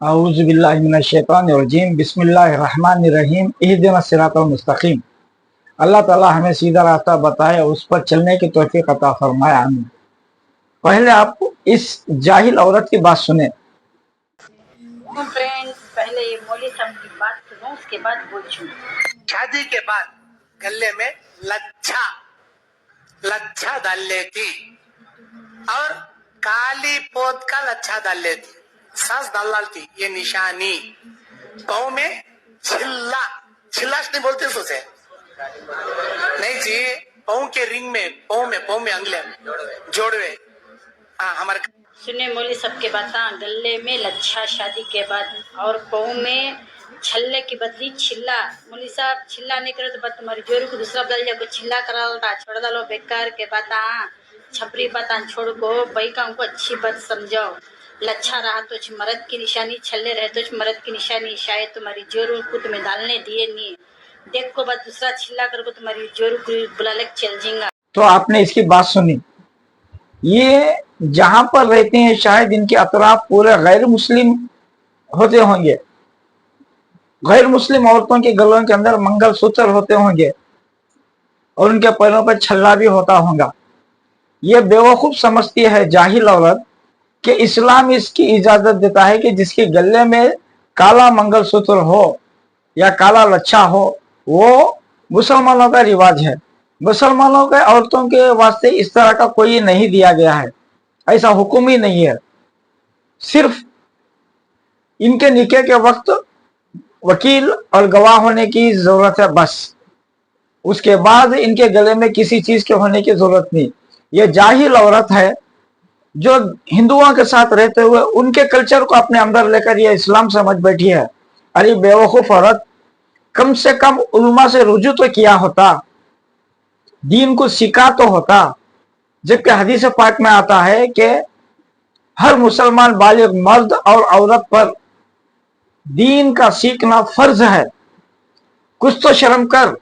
अऊज़ु बिल्लाहि मिनश शैतानिर रजीम बिस्मिल्लाहिर रहमानिर रहीम इहदिनस सिरातल मुस्तकीम। अल्लाह ताला हमें सीधा रास्ता बताए और उस पर चलने की तौफीक अता फरमाए, आमीन। पहले आप इस जाहिल औरत की बात सुने। फ्रेंड्स, पहले ये मौली साहब की बात सुनो, उसके बाद बोलूं। शादी के बाद गले में लच्छा लच्छा डाल लेती और काली पोत का लच्छा डाल लेती, सास डालती। ये निशानी पाँव में छिल्ला छिल्लाश नहीं बोलते उसे, नहीं जी, पाँव के रिंग में, पाँव में अंगले जोड़वे। हाँ, हमारे सुने मौली साहब के बात। गले में लच्छा शादी के बाद, और पाँव में छल्ले की बदली छिल्ला। मौली साहब छिल्ला नहीं करे तो बात तुम्हारी जोरू को दूसरा बदल जाए, छिल्ला करा छोड़ डालो बेकार के बात। छपरी बात छोड़ को भाई का उनको अच्छी बात समझाओ। लच्छा रहा तो मर्द की निशानी, छल्ले रहे तो मर्द की निशानी। शायद तुम्हारी जोरू को तुम्हें डालने दिए नहीं, देख को बात दूसरा छिल्ला कर को तुम्हारी जोरू को बुला ले चल जाएगा। तो आपने इसकी बात सुनी। ये जहां पर रहते हैं शायद इनके अतराफ पूरे गैर मुस्लिम होते होंगे, गैर मुस्लिम औरतों के गलों के अंदर मंगल सूत्र होते होंगे और उनके पैरों पर छल्ला भी होता होगा। ये बेवकूफ समझती है जाहिल औरत कि इस्लाम इसकी इजाजत देता है कि जिसके गले में काला मंगलसूत्र हो या काला लच्छा हो, वो मुसलमानों का रिवाज है। मुसलमानों के औरतों के वास्ते इस तरह का कोई नहीं दिया गया है, ऐसा हुक्म ही नहीं है। सिर्फ इनके निकाह के वक्त वकील और गवाह होने की जरूरत है, बस। उसके बाद इनके गले में किसी चीज के होने की जरूरत नहीं। ये जाहिल औरत है जो हिंदुओं के साथ रहते हुए उनके कल्चर को अपने अंदर लेकर ये इस्लाम समझ बैठी है। अरे बेवकूफ औरत, कम से कम उलमा से रुजू तो किया होता, दीन को सीखा तो होता। जबकि हदीस पाक में आता है कि हर मुसलमान बालिग मर्द और औरत पर दीन का सीखना फर्ज है। कुछ तो शर्म कर,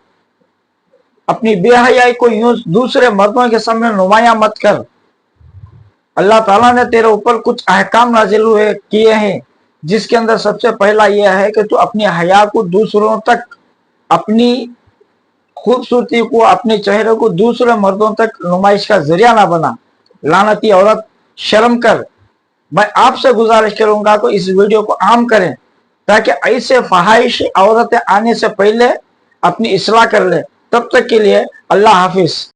अपनी बेहयाई को यूं दूसरे मर्दों के सामने नुमाया मत कर। अल्लाह ताला ने तेरे ऊपर कुछ अहकाम नाजिल हुए किए हैं, जिसके अंदर सबसे पहला यह है कि तू अपनी हया को दूसरों तक, अपनी खूबसूरती को, अपने चेहरे को दूसरे मर्दों तक नुमाइश का जरिया ना बना। लानती औरत, शर्म कर। मैं आपसे गुजारिश करूंगा कि इस वीडियो को आम करें ताकि ऐसे फहाइश औरतें आने से पहले अपनी इस्लाह कर ले। तब तक के लिए अल्लाह हाफिज।